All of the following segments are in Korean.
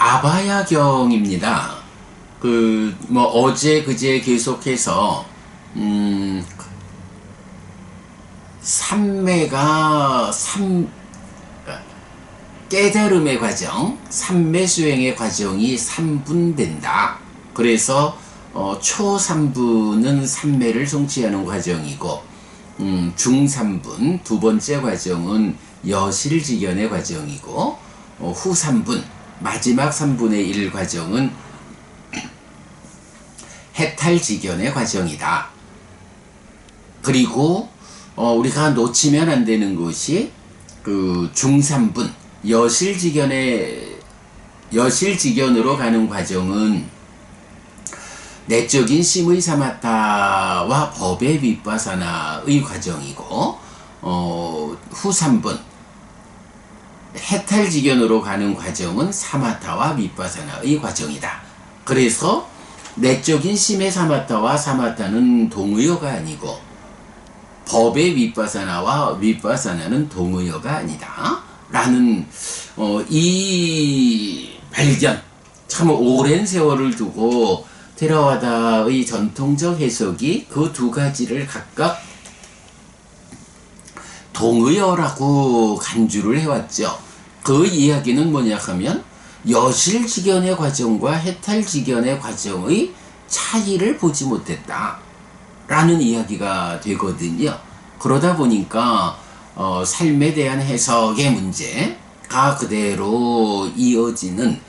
아바야경입니다. 어제 그제 계속해서 삼매가 깨달음의 과정, 삼매 수행의 과정이 3분된다. 그래서 초 3분은 삼매를 성취하는 과정이고, 중 3분, 두 번째 과정은 여실직연의 과정이고, 후 3분, 마지막 3분의 1 과정은 해탈직연의 과정이다. 그리고 우리가 놓치면 안 되는 것이 중 3분, 여실직연으로 가는 과정은 내적인 심의 사마타와 법의 윗바사나의 과정이고, 후 3분 해탈직연으로 가는 과정은 사마타와 윗바사나의 과정이다. 그래서 내적인 심의 사마타와 사마타는 동의어가 아니고 법의 윗바사나와 윗바사나는 동의어가 아니다 라는 이 발견, 참 오랜 세월을 두고 테라와다의 전통적 해석이 그 두 가지를 각각 동의어라고 간주를 해왔죠. 그 이야기는 뭐냐 하면 여실직연의 과정과 해탈직연의 과정의 차이를 보지 못했다 라는 이야기가 되거든요. 그러다 보니까 삶에 대한 해석의 문제가 그대로 이어지는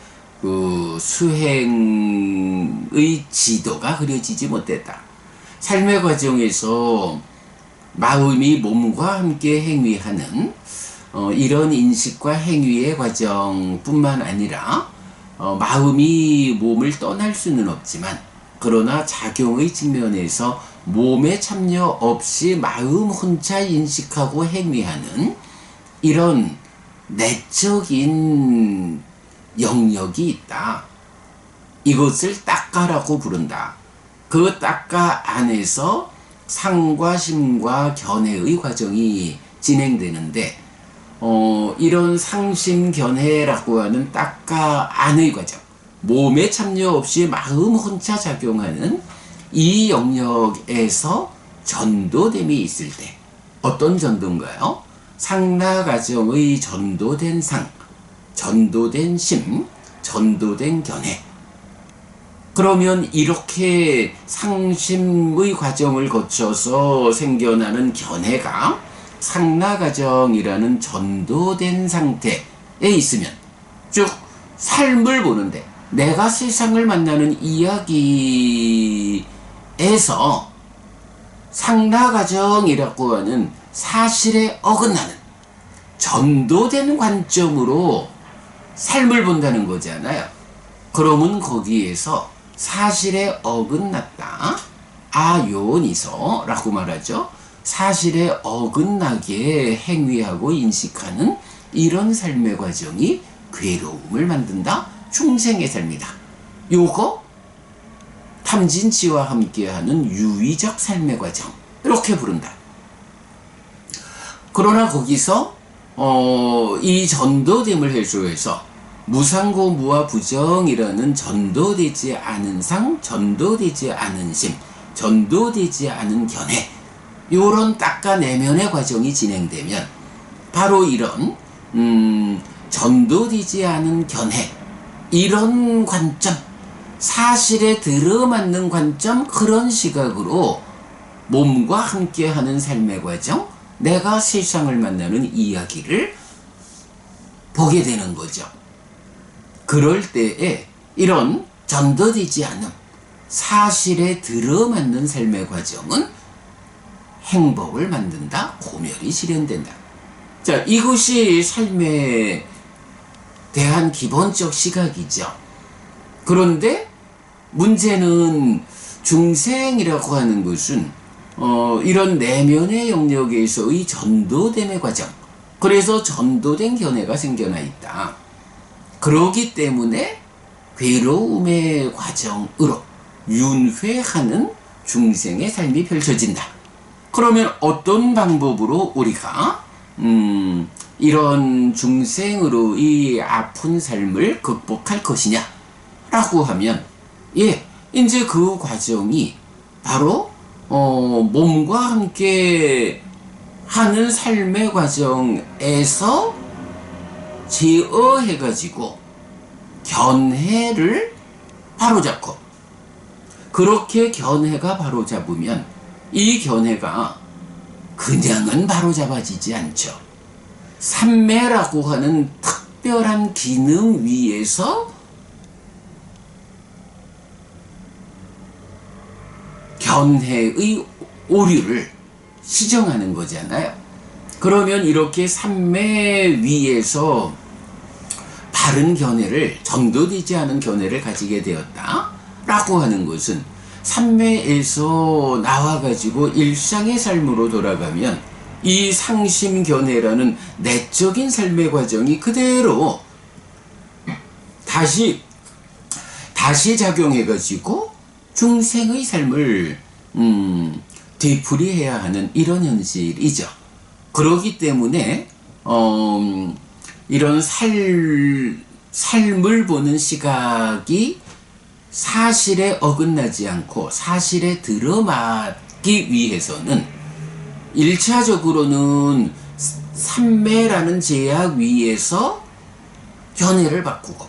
수행의 지도가 그려지지 못했다. 삶의 과정에서 마음이 몸과 함께 행위하는 이런 인식과 행위의 과정뿐만 아니라 마음이 몸을 떠날 수는 없지만, 그러나 작용의 측면에서 몸에 참여 없이 마음 혼자 인식하고 행위하는 이런 내적인 영역이 있다. 이것을 딱가라고 부른다. 그 딱가 안에서 상과 심과 견해의 과정이 진행되는데, 이런 상심견해라고 하는 딱가 안의 과정, 몸에 참여 없이 마음 혼자 작용하는 이 영역에서 전도됨이 있을 때, 어떤 전도인가요? 상나 과정의 전도된 상, 전도된 심, 전도된 견해. 그러면 이렇게 상심의 과정을 거쳐서 생겨나는 견해가 상나 과정이라는 전도된 상태에 있으면, 쭉 삶을 보는데 내가 세상을 만나는 이야기에서 상나 과정이라고 하는 사실에 어긋나는 전도된 관점으로 삶을 본다는 거잖아요. 그러면 거기에서 사실에 어긋났다, 아요니서라고 말하죠. 사실에 어긋나게 행위하고 인식하는 이런 삶의 과정이 괴로움을 만든다, 중생의 삶이다. 요거 탐진치와 함께하는 유의적 삶의 과정, 이렇게 부른다. 그러나 거기서 이 전도됨을 해소해서 무상고 무와 부정이라는 전도되지 않은 상, 전도되지 않은 심, 전도되지 않은 견해, 요런 딱가 내면의 과정이 진행되면 바로 이런 전도되지 않은 견해, 이런 관점, 사실에 들어맞는 관점, 그런 시각으로 몸과 함께하는 삶의 과정, 내가 세상을 만나는 이야기를 보게 되는 거죠. 그럴 때에 이런 전도되지 않음, 사실에 들어맞는 삶의 과정은 행복을 만든다, 고멸이 실현된다. 자, 이것이 삶에 대한 기본적 시각이죠. 그런데 문제는 중생이라고 하는 것은 이런 내면의 영역에서의 전도됨의 과정, 그래서 전도된 견해가 생겨나 있다. 그러기 때문에 괴로움의 과정으로 윤회하는 중생의 삶이 펼쳐진다. 그러면 어떤 방법으로 우리가 이런 중생으로 이 아픈 삶을 극복할 것이냐 라고 하면, 예, 이제 그 과정이 바로 몸과 함께 하는 삶의 과정에서 제어해가지고 견해를 바로잡고, 그렇게 견해가 바로잡으면 이 견해가 그냥은 바로잡아지지 않죠. 삼매라고 하는 특별한 기능 위에서 견해의 오류를 시정하는 거잖아요. 그러면 이렇게 삼매 위에서 바른 견해를, 전도되지 않은 견해를 가지게 되었다 라고 하는 것은, 삼매에서 나와가지고 일상의 삶으로 돌아가면 이 상심견해라는 내적인 삶의 과정이 그대로 다시 작용해가지고 중생의 삶을 되풀이해야 하는 이런 현실이죠. 그렇기 때문에 이런 삶을 보는 시각이 사실에 어긋나지 않고 사실에 들어맞기 위해서는 1차적으로는 삼매라는 제약 위에서 견해를 바꾸고,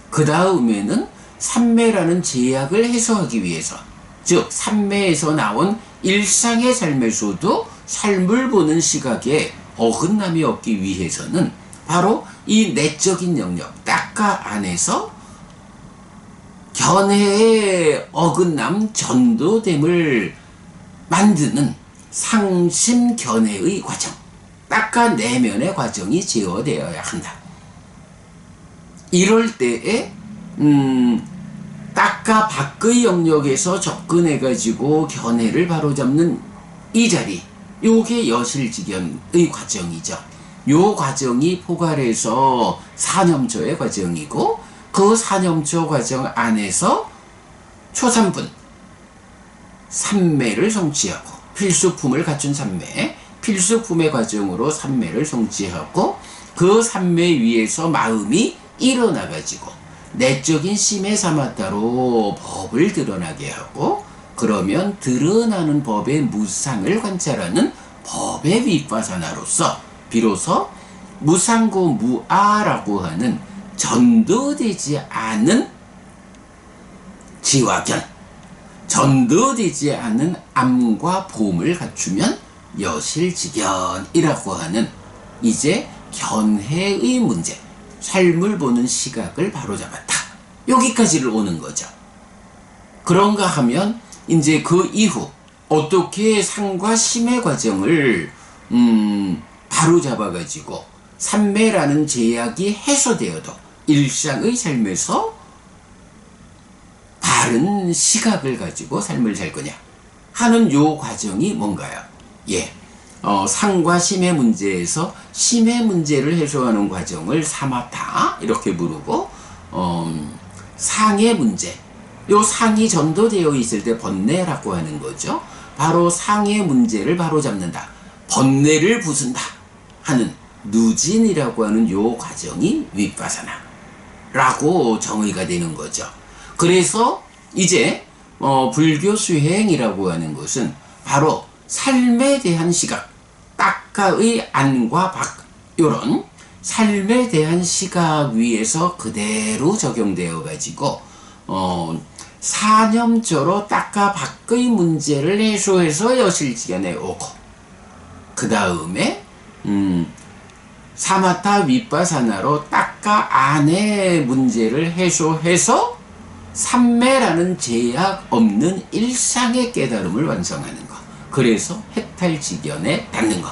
그 다음에는 삼매라는 제약을 해소하기 위해서, 즉 삼매에서 나온 일상의 삶에서도 삶을 보는 시각에 어긋남이 없기 위해서는 바로 이 내적인 영역, 딱가 안에서 견해의 어긋남, 전도됨을 만드는 상심견해의 과정, 딱가 내면의 과정이 제어되어야 한다. 이럴 때에 딱가 밖의 영역에서 접근해가지고 견해를 바로잡는 이 자리, 요게 여실직연의 과정이죠. 요 과정이 포괄해서 사념초의 과정이고, 그 사념초 과정 안에서 초삼분 삼매를 성취하고, 필수품을 갖춘 삼매, 필수품의 과정으로 삼매를 성취하고, 그 삼매 위에서 마음이 일어나가지고 내적인 심해 사마타로 법을 드러나게 하고, 그러면 드러나는 법의 무상을 관찰하는 법의 윗바사나로서 비로소 무상고 무아라고 하는 전도되지 않은 지화견, 전도되지 않은 암과 봄을 갖추면 여실직연이라고 하는 이제 견해의 문제, 삶을 보는 시각을 바로잡았다. 여기까지를 오는 거죠. 그런가 하면 이제 그 이후 어떻게 상과 심의 과정을 바로잡아가지고 삼매라는 제약이 해소되어도 일상의 삶에서 바른 시각을 가지고 삶을 살 거냐 하는 요 과정이 뭔가요? 예, 상과 심의 문제에서 심의 문제를 해소하는 과정을 사마타 이렇게 부르고, 상의 문제, 요 상이 전도되어 있을 때 번뇌라고 하는 거죠. 바로 상의 문제를 바로잡는다, 번뇌를 부순다 하는 누진이라고 하는 요 과정이 윗바사나라고 정의가 되는 거죠. 그래서 이제 불교 수행이라고 하는 것은 바로 삶에 대한 시각, 딱가의 안과 밖, 요런 삶에 대한 시각 위에서 그대로 적용되어 가지고 사념조로 딱가 밖의 문제를 해소해서 여실지견에 오고, 그 다음에 사마타 윗바사나로 딱가 안의 문제를 해소해서 삼매라는 제약 없는 일상의 깨달음을 완성하는 것, 그래서 해탈지견에 닿는 것,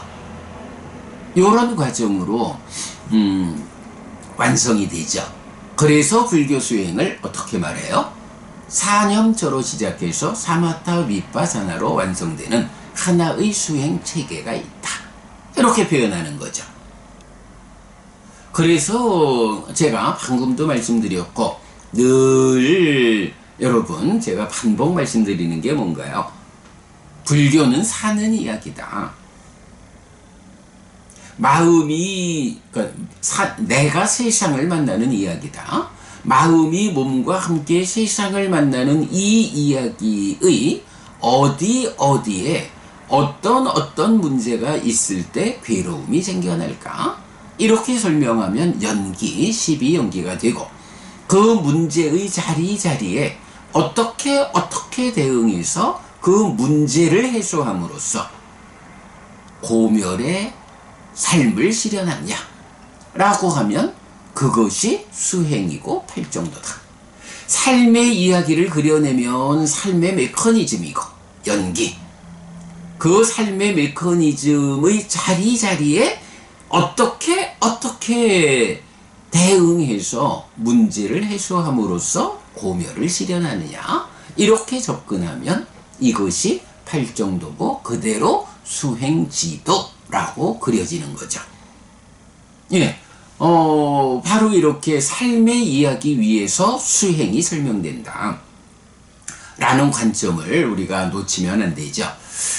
요런 과정으로 완성이 되죠. 그래서 불교 수행을 어떻게 말해요? 사념초로 시작해서 사마타 윗바사나로 완성되는 하나의 수행 체계가 있다, 이렇게 표현하는 거죠. 그래서 제가 방금도 말씀드렸고 늘 여러분 제가 반복 말씀드리는 게 뭔가요? 불교는 사는 이야기다. 마음이, 그러니까 내가 세상을 만나는 이야기다. 마음이 몸과 함께 세상을 만나는 이 이야기의 어디에 어떤 문제가 있을 때 괴로움이 생겨날까? 이렇게 설명하면 연기, 12연기가 되고, 그 문제의 자리에 어떻게 대응해서 그 문제를 해소함으로써 고멸의 삶을 실현하냐 라고 하면 그것이 수행이고 팔정도다. 삶의 이야기를 그려내면 삶의 메커니즘이고 연기, 그 삶의 메커니즘의 자리에 어떻게 대응해서 문제를 해소함으로써 고멸을 실현하느냐, 이렇게 접근하면 이것이 팔정도고 그대로 수행지도라고 그려지는 거죠. 예, 바로 이렇게 삶의 이야기 위에서 수행이 설명된다 라는 관점을 우리가 놓치면 안 되죠.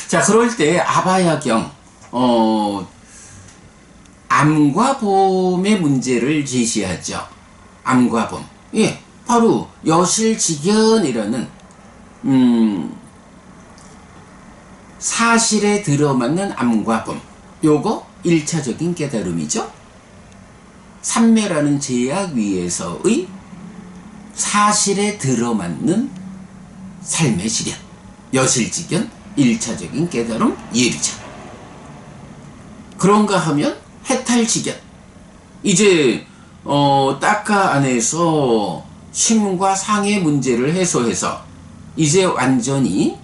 자, 그럴 때 아바야경, 암과 봄의 문제를 제시하죠. 암과 봄. 예, 바로 여실직연이라는 사실에 들어맞는 암과 봄. 요거 1차적인 깨달음이죠. 삼매라는 제약 위에서의 사실에 들어맞는 삶의 실현. 여실직연 1차적인 깨달음 예리자. 그런가 하면 해탈직연. 이제 따까 안에서 심과 상의 문제를 해소해서 이제 완전히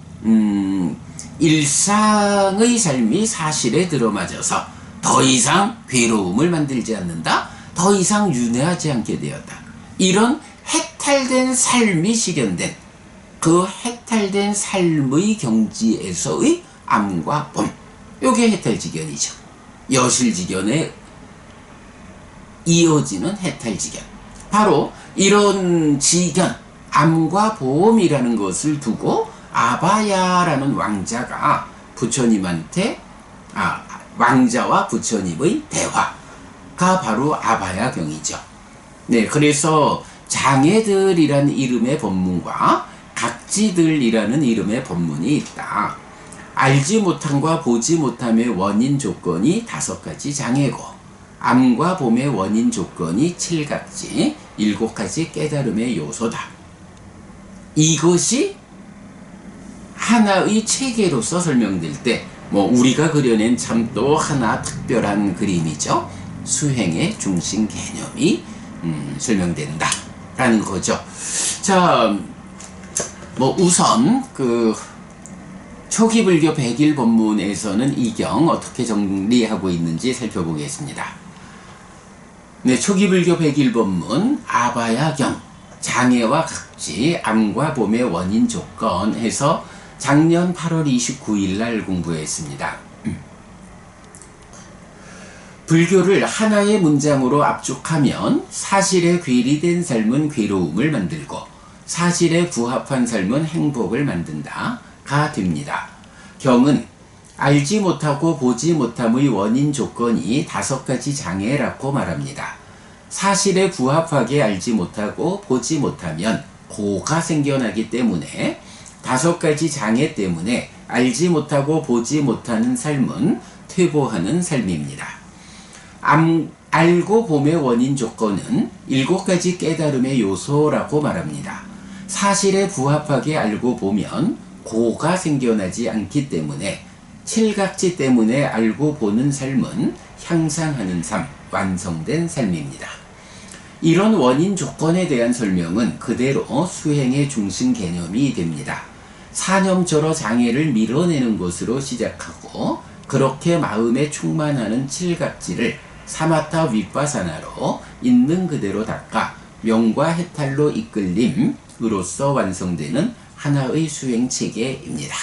일상의 삶이 사실에 들어맞아서 더 이상 괴로움을 만들지 않는다. 더 이상 윤회하지 않게 되었다. 이런 해탈된 삶이 실현된 그 해탈된 삶의 경지에서의 암과 봄. 요게 해탈직연이죠. 여실직연에 이어지는 해탈직연. 바로 이런 직연, 암과 봄이라는 것을 두고 아바야라는 왕자가 부처님한테, 왕자와 부처님의 대화가 바로 아바야경이죠. 네, 그래서 장애들이라는 이름의 법문과 각지들이라는 이름의 법문이 있다. 알지 못함과 보지 못함의 원인 조건이 5가지 장애고, 암과 봄의 원인 조건이 7각지, 7가지 깨달음의 요소다. 이것이 하나의 체계로서 설명될 때, 우리가 그려낸 참 또 하나 특별한 그림이죠. 수행의 중심 개념이 설명된다 라는 거죠. 자, 우선 초기 불교 백일 법문에서는 이 경 어떻게 정리하고 있는지 살펴보겠습니다. 네, 초기 불교 백일 법문 아바야경, 장애와 각지, 암과 봄의 원인 조건 해서 작년 8월 29일 날 공부했습니다. 불교를 하나의 문장으로 압축하면 사실에 괴리된 삶은 괴로움을 만들고 사실에 부합한 삶은 행복을 만든다가 됩니다. 경은 알지 못하고 보지 못함의 원인 조건이 5가지 장애라고 말합니다. 사실에 부합하게 알지 못하고 보지 못하면 고가 생겨나기 때문에 5가지 장애 때문에 알지 못하고 보지 못하는 삶은 퇴보하는 삶입니다. 알고 봄의 원인 조건은 7가지 깨달음의 요소라고 말합니다. 사실에 부합하게 알고 보면 고가 생겨나지 않기 때문에 7각지 때문에 알고 보는 삶은 향상하는 삶, 완성된 삶입니다. 이런 원인 조건에 대한 설명은 그대로 수행의 중심 개념이 됩니다. 사념처로 장애를 밀어내는 것으로 시작하고 그렇게 마음에 충만하는 7각지를 사마타 윗바사나로 있는 그대로 닦아 명과 해탈로 이끌림으로써 완성되는 하나의 수행 체계입니다.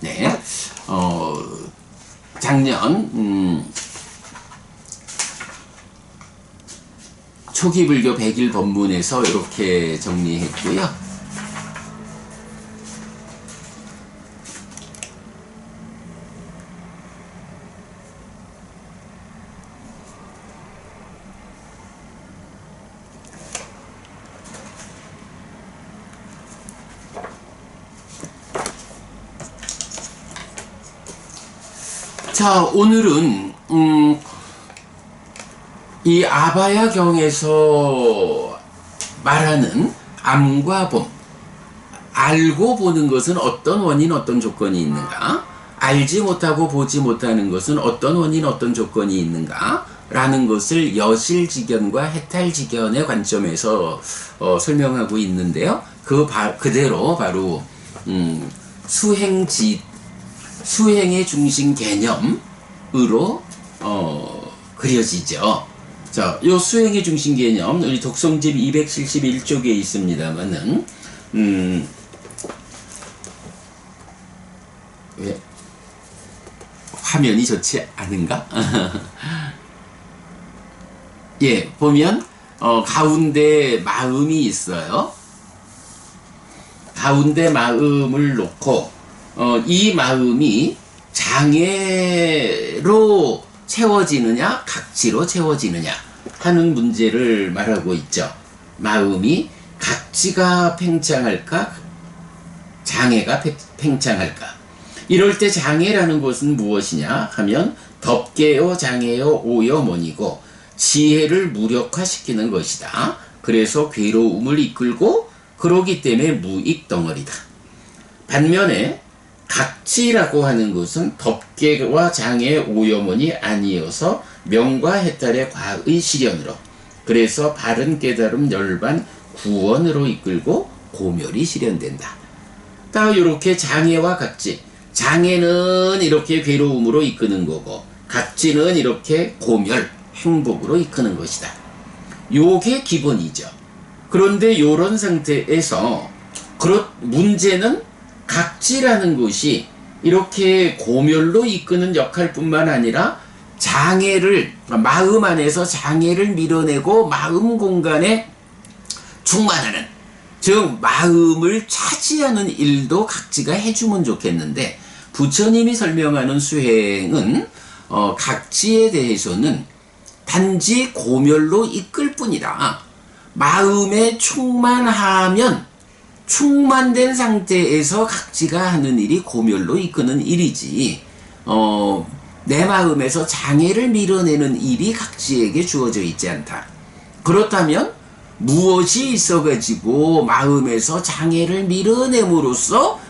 네, 작년 초기 불교 백일 법문에서 이렇게 정리했고요. 자, 오늘은 이 아바야경에서 말하는 암과 봄, 알고 보는 것은 어떤 원인, 어떤 조건이 있는가? 알지 못하고 보지 못하는 것은 어떤 원인, 어떤 조건이 있는가? 라는 것을 여실직견과 해탈직견의 관점에서 설명하고 있는데요. 그대로 바로 수행의 중심 개념으로 그려지죠. 자, 요 수행의 중심 개념, 우리 독성집 271쪽에 있습니다만은, 왜? 화면이 좋지 않은가? 예, 보면, 가운데 마음이 있어요. 가운데 마음을 놓고, 이 마음이 장애로 채워지느냐, 각지로 채워지느냐 하는 문제를 말하고 있죠. 마음이 각지가 팽창할까, 장애가 팽창할까. 이럴 때 장애라는 것은 무엇이냐 하면 덮개요, 장애요, 오여몬이고 지혜를 무력화시키는 것이다. 그래서 괴로움을 이끌고 그러기 때문에 무익덩어리다. 반면에 각지라고 하는 것은 덮개와 장애의 오염원이 아니어서 명과 해탈의 과의 실현으로, 그래서 바른 깨달음 열반 구원으로 이끌고 고멸이 실현된다. 딱 이렇게 장애와 각지, 장애는 이렇게 괴로움으로 이끄는 거고 각지는 이렇게 고멸, 행복으로 이끄는 것이다. 요게 기본이죠. 그런데 요런 상태에서 문제는 각지라는 것이 이렇게 고멸로 이끄는 역할뿐만 아니라 장애를, 마음 안에서 장애를 밀어내고 마음 공간에 충만하는, 즉 마음을 차지하는 일도 각지가 해주면 좋겠는데, 부처님이 설명하는 수행은 각지에 대해서는 단지 고멸로 이끌 뿐이다. 마음에 충만하면 충만된 상태에서 각지가 하는 일이 고멸로 이끄는 일이지, 내 마음에서 장애를 밀어내는 일이 각지에게 주어져 있지 않다. 그렇다면 무엇이 있어가지고 마음에서 장애를 밀어냄으로써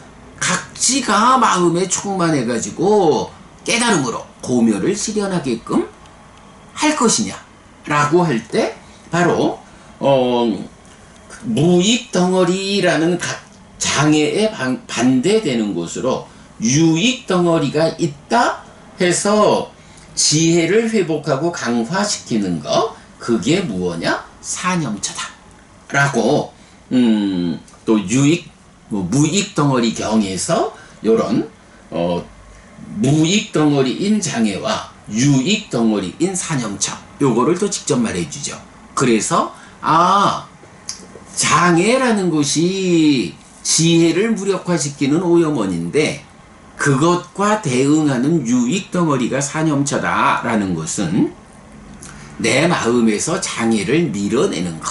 각지가 마음에 충만해가지고 깨달음으로 고멸을 실현하게끔 할 것이냐 라고 할 때 바로 무익덩어리라는 장애에 반대되는 곳으로 유익덩어리가 있다 해서 지혜를 회복하고 강화시키는 거, 그게 무엇냐? 사념처다 라고 또 무익덩어리 경에서 요런 무익덩어리인 장애와 유익덩어리인 사념처, 요거를 또 직접 말해주죠. 그래서 장애라는 것이 지혜를 무력화시키는 오염원인데 그것과 대응하는 유익덩어리가 사념처다라는 것은 내 마음에서 장애를 밀어내는 것,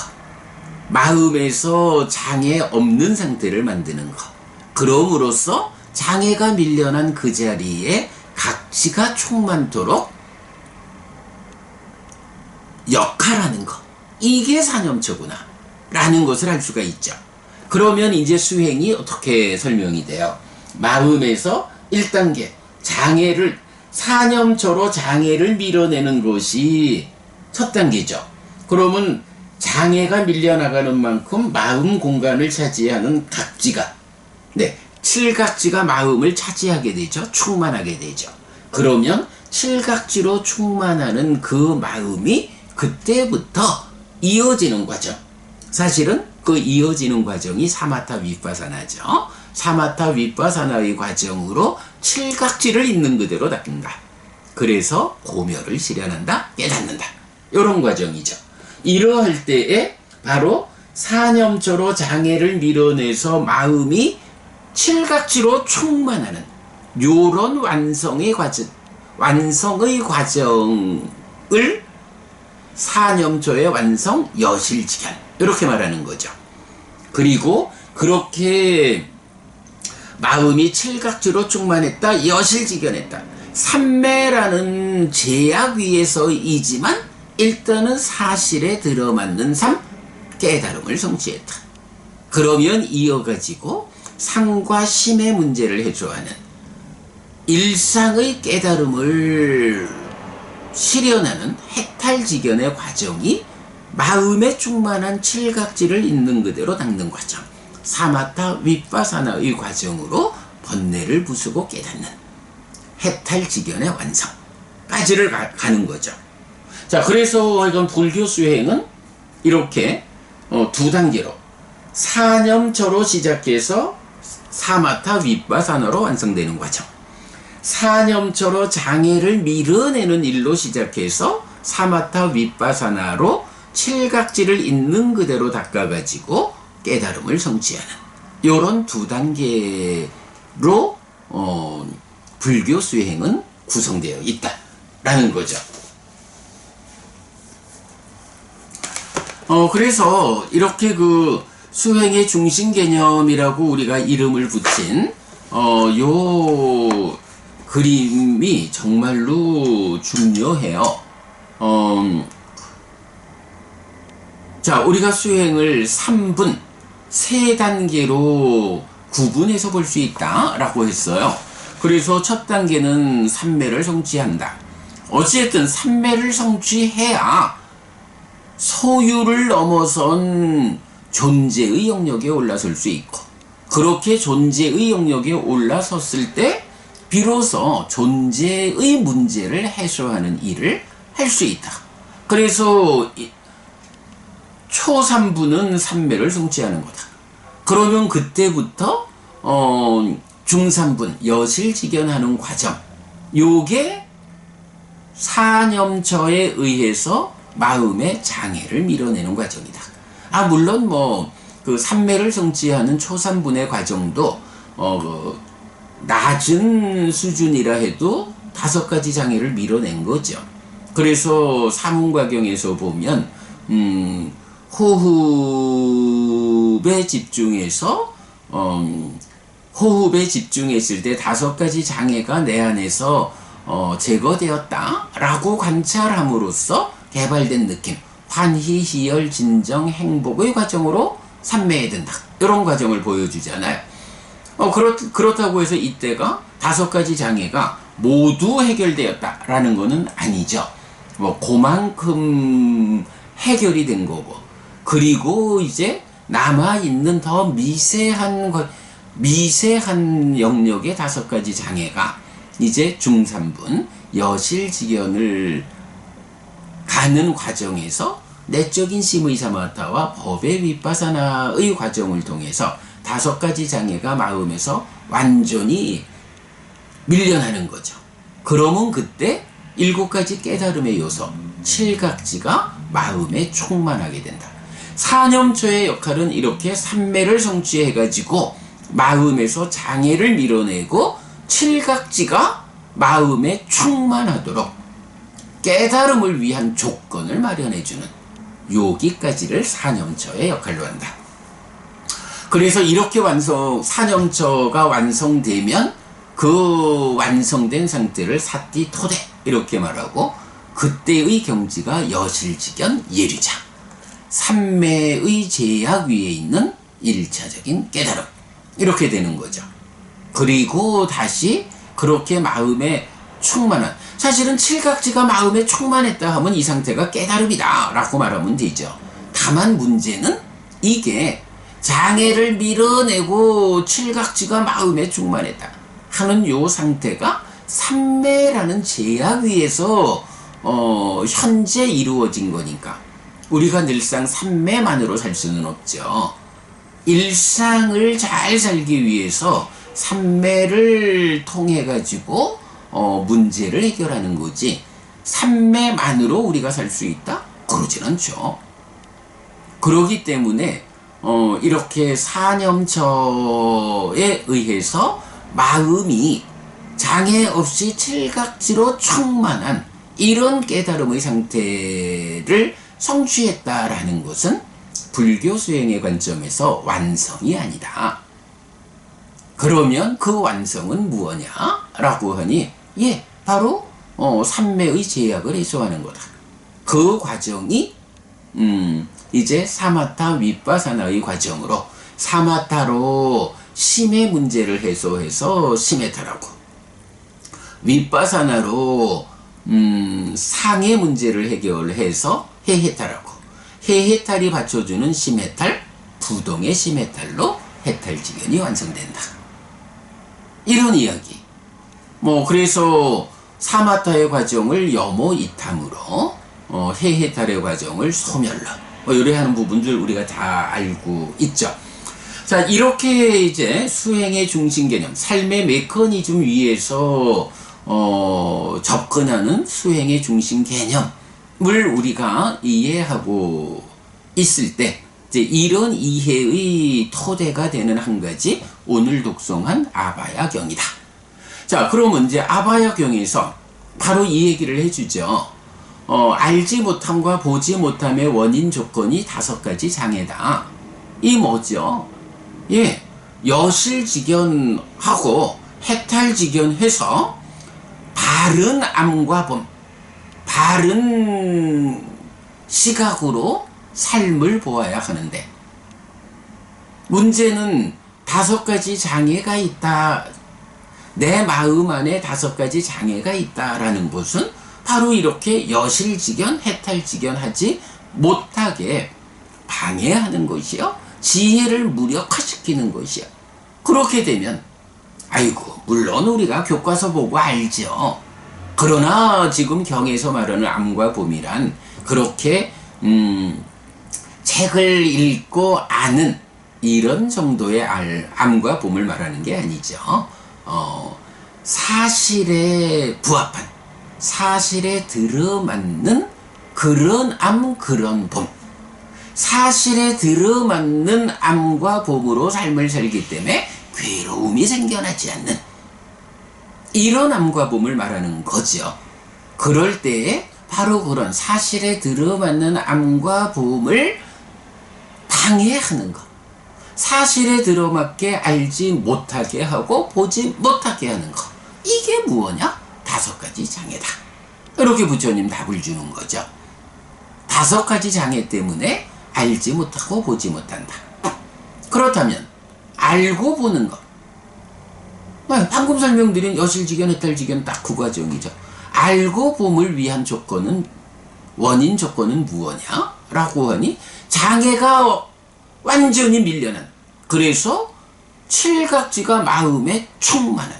마음에서 장애 없는 상태를 만드는 것, 그럼으로써 장애가 밀려난 그 자리에 각지가 충만토록 역할하는 것, 이게 사념처구나 라는 것을 알 수가 있죠. 그러면 이제 수행이 어떻게 설명이 돼요? 마음에서 1단계 사념처로 장애를 밀어내는 것이 첫 단계죠. 그러면 장애가 밀려나가는 만큼 마음 공간을 차지하는 각지가, 칠각지가 마음을 차지하게 되죠. 충만하게 되죠. 그러면 칠각지로 충만하는 그 마음이 그때부터 이어지는 과정, 사실은 그 이어지는 과정이 사마타 위파사나죠. 사마타 위파사나의 과정으로 칠각지를 있는 그대로 닦는다. 그래서 고멸을 실현한다, 깨닫는다, 이런 과정이죠. 이러할 때에 바로 사념처로 장애를 밀어내서 마음이 칠각지로 충만하는 요런 완성의 과정을 사념초의 완성 여실지견, 이렇게 말하는 거죠. 그리고 그렇게 마음이 칠각지로 충만했다, 여실지견했다, 삼매라는 제약 위에서이지만 일단은 사실에 들어맞는 삶, 깨달음을 성취했다. 그러면 이어가지고 상과 심의 문제를 해소하는 일상의 깨달음을 실현하는 해탈지견의 과정이 마음에 충만한 칠각지를 있는 그대로 닦는 과정, 사마타 윗바사나의 과정으로 번뇌를 부수고 깨닫는 해탈지견의 완성까지를 가는 거죠. 자, 그래서 이건 불교 수행은 이렇게 두 단계로 사념처로 시작해서 사마타 윗바사나로 완성되는 과정, 사념처로 장애를 밀어내는 일로 시작해서 사마타 윗바사나로 칠각지를 있는 그대로 닦아가지고 깨달음을 성취하는 요런 두 단계로 불교 수행은 구성되어 있다라는 거죠. 그래서 이렇게 그 수행의 중심 개념이라고 우리가 이름을 붙인 요 그림이 정말로 중요해요. 자, 우리가 수행을 3분, 3단계로 구분해서 볼 수 있다라고 했어요. 그래서 첫 단계는 삼매를 성취한다. 어쨌든 삼매를 성취해야 소유를 넘어선 존재의 영역에 올라설 수 있고, 그렇게 존재의 영역에 올라섰을 때 비로소 존재의 문제를 해소하는 일을 할 수 있다. 그래서 초3부는 삼매를 성취하는 거다. 그러면 그때부터 중3분 여실직연하는 과정, 요게 사념처에 의해서 마음의 장애를 밀어내는 과정이다. 물론 그 삼매를 성취하는 초3분의 과정도 낮은 수준이라 해도 5가지 장애를 밀어낸 거죠. 그래서 사문과경에서 보면 호흡에 집중해서 호흡에 집중했을 때 5가지 장애가 내 안에서 제거되었다라고 관찰함으로써 개발된 느낌, 환희, 희열, 진정, 행복의 과정으로 삼매에 든다. 이런 과정을 보여주잖아요. 그렇다고 해서 이때가 5가지 장애가 모두 해결되었다라는 것은 아니죠. 그만큼 해결이 된 거고, 그리고 이제 남아있는 더 미세한 영역의 5가지 장애가 이제 중3분 여실직연을 가는 과정에서 내적인 심의 사마타와 법의 윗바사나의 과정을 통해서 5가지 장애가 마음에서 완전히 밀려나는 거죠. 그러면 그때 7가지 깨달음의 요소, 칠각지가 마음에 충만하게 된다. 사념처의 역할은 이렇게 삼매를 성취해가지고 마음에서 장애를 밀어내고 칠각지가 마음에 충만하도록 깨달음을 위한 조건을 마련해주는 여기까지를 사념처의 역할로 한다. 그래서 이렇게 사념처가 완성되면 그 완성된 상태를 사띠토대 이렇게 말하고, 그때의 경지가 여실직연 예류자, 삼매의 제약 위에 있는 1차적인 깨달음, 이렇게 되는 거죠. 그리고 다시 그렇게 마음에 충만한, 사실은 칠각지가 마음에 충만했다 하면 이 상태가 깨달음이다 라고 말하면 되죠. 다만 문제는 이게 장애를 밀어내고 칠각지가 마음에 충만했다 하는 요 상태가 삼매라는 제약 위에서 현재 이루어진 거니까 우리가 늘상 삼매만으로 살 수는 없죠. 일상을 잘 살기 위해서 삼매를 통해 가지고 문제를 해결하는 거지, 삼매만으로 우리가 살 수 있다? 그러진 않죠. 그러기 때문에 이렇게 사념처에 의해서 마음이 장애 없이 칠각지로 충만한 이런 깨달음의 상태를 성취했다라는 것은 불교 수행의 관점에서 완성이 아니다. 그러면 그 완성은 무엇냐? 라고 하니, 바로 삼매의 제약을 해소하는 거다. 그 과정이 이제 사마타 윗바사나의 과정으로 사마타로 심의 문제를 해소해서 시메타라고, 윗바사나로 상의 문제를 해결해서 해해탈하고, 해해탈이 받쳐주는 시메탈, 부동의 시메탈로 해탈지견이 완성된다. 이런 이야기. 그래서 사마타의 과정을 여모 이탐으로, 해해탈의 과정을 소멸로, 요래하는 부분들 우리가 다 알고 있죠. 자, 이렇게 이제 수행의 중심 개념, 삶의 메커니즘 위에서 접근하는 수행의 중심 개념을 우리가 이해하고 있을 때, 이제 이런 이해의 토대가 되는 한 가지 오늘 독송한 아바야경이다. 자, 그러면 이제 아바야경에서 바로 이 얘기를 해주죠. 알지 못함과 보지 못함의 원인 조건이 5가지 장애다. 이 뭐죠? 예, 여실직연하고 해탈직연해서 바른 암과 봄, 바른 시각으로 삶을 보아야 하는데, 문제는 5가지 장애가 있다. 내 마음 안에 5가지 장애가 있다라는 것은 바로 이렇게 여실직연, 해탈직연하지 못하게 방해하는 것이요, 지혜를 무력화시키는 것이요. 그렇게 되면 아이고, 물론 우리가 교과서 보고 알죠. 그러나 지금 경에서 말하는 암과 봄이란 그렇게 책을 읽고 아는 이런 정도의 암과 봄을 말하는 게 아니죠. 사실에 부합한, 사실에 들어맞는 그런 암, 그런 봄. 사실에 들어맞는 암과 봄으로 삶을 살기 때문에 괴로움이 생겨나지 않는 이런 암과 봄을 말하는 거죠. 그럴 때에 바로 그런 사실에 들어맞는 암과 봄을 방해하는 것, 사실에 들어맞게 알지 못하게 하고 보지 못하게 하는 것, 이게 무엇이냐? 5가지 장애다. 이렇게 부처님 답을 주는 거죠. 5가지 장애 때문에 알지 못하고 보지 못한다. 그렇다면 알고 보는 것, 방금 설명드린 여실직연, 해탈직연 딱 그 과정이죠. 알고 봄을 위한 조건은, 원인 조건은 무엇이냐? 라고 하니 장애가 완전히 밀려난, 그래서 칠각지가 마음에 충만한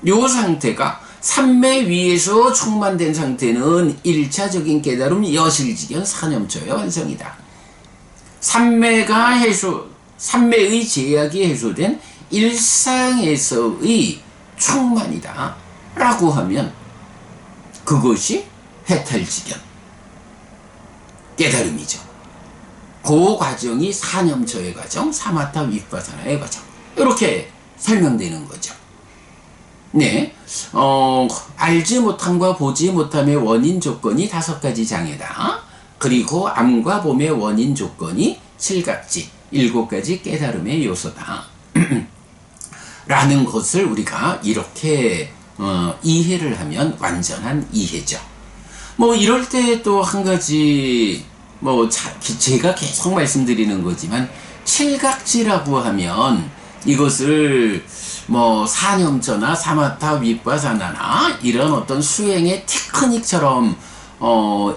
요 상태가, 삼매 위에서 충만된 상태는 1차적인 깨달음 여실직연 사념초의 완성이다. 삼매의 제약이 해소된 일상에서의 충만이다 라고 하면 그것이 해탈직연 깨달음이죠. 그 과정이 사념초의 과정, 사마타 윗바사나의 과정, 이렇게 설명되는 거죠. 네, 알지 못함과 보지 못함의 원인 조건이 5가지 장애다. 그리고 암과 봄의 원인 조건이 7각지, 7가지 깨달음의 요소다. 라는 것을 우리가 이렇게 이해를 하면 완전한 이해죠. 이럴 때 또 한 가지, 제가 계속 말씀드리는 거지만, 7각지라고 하면 이것을 사념초나 사마타 윗바사나나 이런 어떤 수행의 테크닉처럼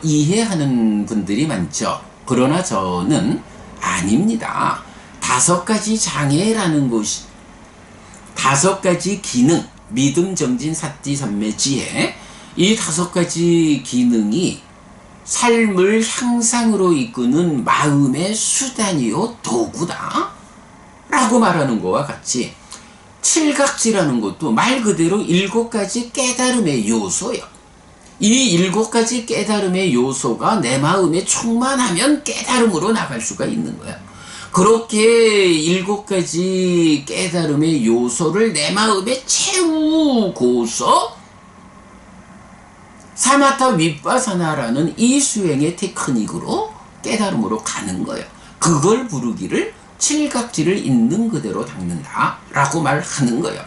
이해하는 분들이 많죠. 그러나 저는 아닙니다. 5가지 장애라는 것이, 5가지 기능, 믿음, 정진, 사띠, 삼매, 지혜, 이 5가지 기능이 삶을 향상으로 이끄는 마음의 수단이요 도구다 라고 말하는 것과 같이, 7각지라는 것도 말 그대로 7가지 깨달음의 요소예요. 이 7가지 깨달음의 요소가 내 마음에 충만하면 깨달음으로 나갈 수가 있는 거야. 그렇게 7가지 깨달음의 요소를 내 마음에 채우고서 사마타 윗바사나라는 이 수행의 테크닉으로 깨달음으로 가는 거예요. 그걸 부르기를 7각지를 있는 그대로 닦는다 라고 말하는 거예요.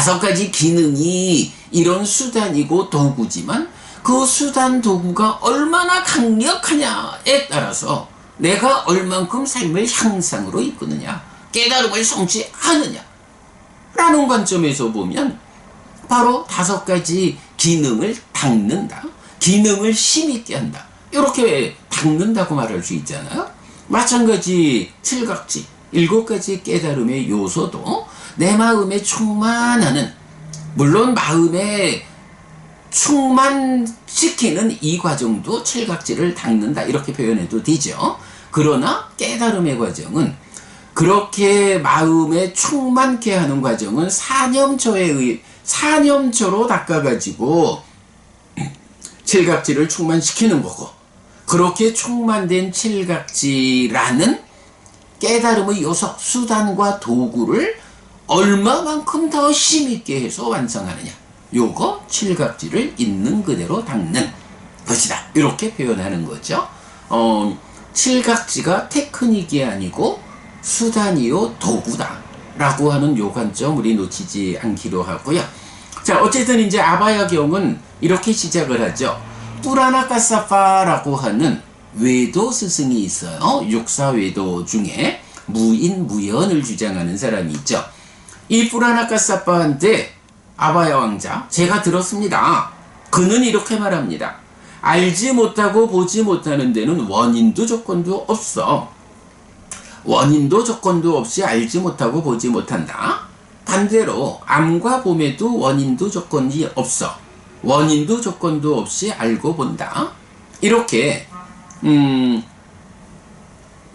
다섯 가지 기능이 이런 수단이고 도구지만 그 수단 도구가 얼마나 강력하냐에 따라서 내가 얼만큼 삶을 향상으로 이끄느냐, 깨달음을 성취하느냐 라는 관점에서 보면 바로 다섯 가지 기능을 닦는다, 기능을 힘있게 한다, 이렇게 닦는다고 말할 수 있잖아요. 마찬가지 칠각지, 일곱 가지 깨달음의 요소도 내 마음에 충만하는, 물론 마음에 충만시키는 이 과정도 칠각지를 닦는다, 이렇게 표현해도 되죠. 그러나 깨달음의 과정은, 그렇게 마음에 충만케 하는 과정은 사념초로 닦아가지고 칠각지를 충만시키는 거고, 그렇게 충만된 칠각지라는 깨달음의 요소, 수단과 도구를 얼마만큼 더 힘있게 해서 완성하느냐, 요거 칠각지를 있는 그대로 닦는 것이다, 이렇게 표현하는 거죠. 칠각지가 테크닉이 아니고 수단이요 도구다 라고 하는 요 관점 우리 놓치지 않기로 하고요. 자, 어쨌든 이제 아바야경은 이렇게 시작을 하죠. 뿌라나카사파라고 하는 외도 스승이 있어요. 육사외도 중에 무인무연을 주장하는 사람이 있죠. 이 뿌라나카사파한테 아바야 왕자, 제가 들었습니다. 그는 이렇게 말합니다. 알지 못하고 보지 못하는 데는 원인도 조건도 없어. 원인도 조건도 없이 알지 못하고 보지 못한다. 반대로 암과 봄에도 원인도 조건이 없어. 원인도 조건도 없이 알고 본다. 이렇게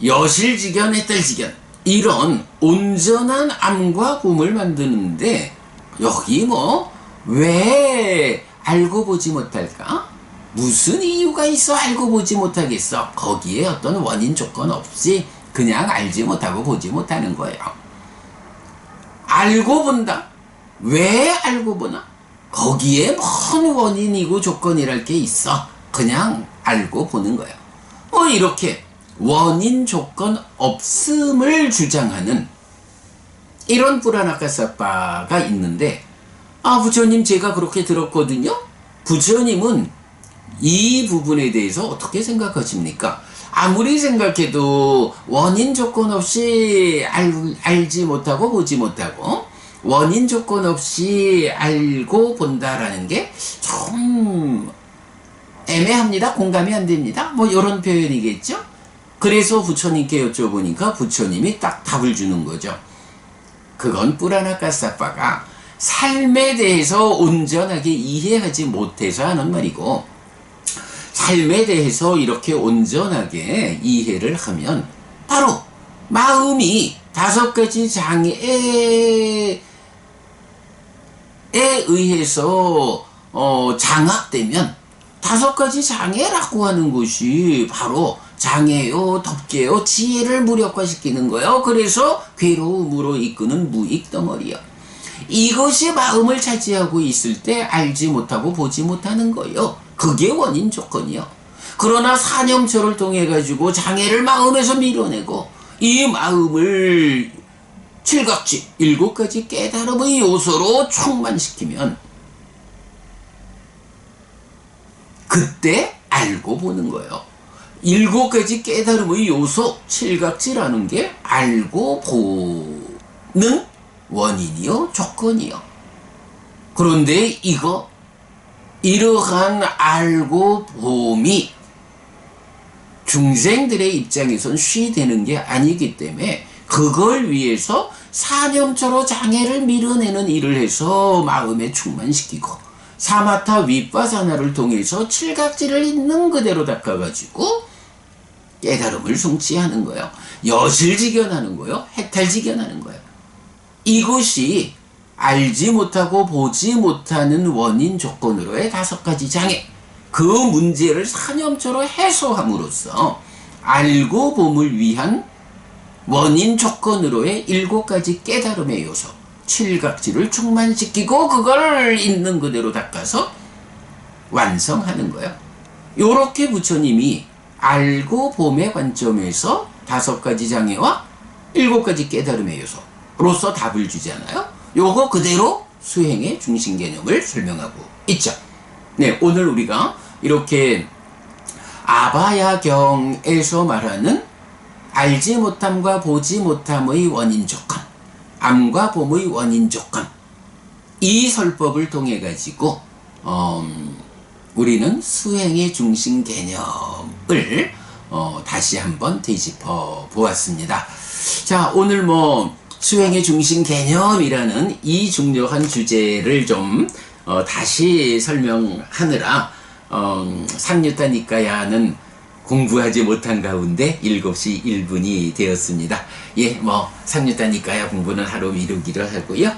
여실직연 해탈직연, 이런 온전한 암과 봄을 만드는데 여기 뭐 왜 알고 보지 못할까? 무슨 이유가 있어 알고 보지 못하겠어? 거기에 어떤 원인 조건 없이 그냥 알지 못하고 보지 못하는 거예요. 알고 본다. 왜 알고 보나? 거기에 뭔 원인이고 조건이랄 게 있어. 그냥 알고 보는 거예요. 뭐 이렇게 원인 조건 없음을 주장하는 이런 뿌라나카사파가 있는데, 부처님 제가 그렇게 들었거든요. 부처님은 이 부분에 대해서 어떻게 생각하십니까? 아무리 생각해도 원인 조건 없이 알지 못하고 보지 못하고 원인 조건 없이 알고 본다라는 게 좀 애매합니다. 공감이 안 됩니다. 뭐 이런 표현이겠죠. 그래서 부처님께 여쭤보니까 부처님이 딱 답을 주는 거죠. 그건 뿌라나카사파가 삶에 대해서 온전하게 이해하지 못해서 하는 말이고, 삶에 대해서 이렇게 온전하게 이해를 하면 바로 마음이 다섯 가지 장애에 의해서 장악되면, 다섯 가지 장애라고 하는 것이 바로 장애요, 덮개요, 지혜를 무력화시키는 거예요. 그래서 괴로움으로 이끄는 무익덩어리요. 이것이 마음을 차지하고 있을 때 알지 못하고 보지 못하는 거예요. 그게 원인 조건이요. 그러나 사념초를 통해 가지고 장애를 마음에서 밀어내고 이 마음을 칠각지, 일곱 가지 깨달음의 요소로 충만시키면 그때 알고 보는 거예요. 일곱 가지 깨달음의 요소, 칠각지라는 게 알고 보는 원인이요, 조건이요. 그런데 이러한 알고 봄이 중생들의 입장에선 쉬되는 게 아니기 때문에 그걸 위해서 사념초로 장애를 밀어내는 일을 해서 마음에 충만시키고, 사마타 윗바사나를 통해서 칠각지를 있는 그대로 닦아가지고 깨달음을 성취하는 거예요. 여실직연하는 거예요. 해탈직연하는 거예요. 이것이 알지 못하고 보지 못하는 원인 조건으로의 다섯 가지 장애, 그 문제를 사념초로 해소함으로써 알고 봄을 위한 원인 조건으로의 일곱 가지 깨달음의 요소, 칠각지를 충만시키고 그걸 있는 그대로 닦아서 완성하는 거예요. 요렇게 부처님이 알고 봄의 관점에서 다섯 가지 장애와 일곱 가지 깨달음의 요소로서 답을 주잖아요. 요거 그대로 수행의 중심 개념을 설명하고 있죠. 네, 오늘 우리가 이렇게 아바야경에서 말하는 알지 못함과 보지 못함의 원인 조건, 암과 봄의 원인 조건, 이 설법을 통해 가지고 우리는 수행의 중심 개념을 다시 한번 되짚어 보았습니다. 자, 오늘 수행의 중심 개념이라는 이 중요한 주제를 좀 다시 설명하느라 삼류타 니까야는 공부하지 못한 가운데 7시 1분이 되었습니다. 예, 삼류타 니까야 공부는 하루 미루기로 하고요.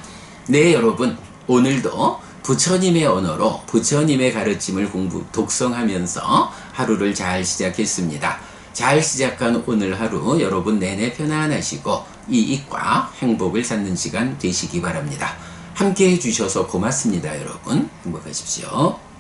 네, 여러분, 오늘도 부처님의 언어로 부처님의 가르침을 독성하면서 하루를 잘 시작했습니다. 잘 시작한 오늘 하루 여러분 내내 편안하시고 이익과 행복을 찾는 시간 되시기 바랍니다. 함께 해주셔서 고맙습니다. 여러분 행복하십시오.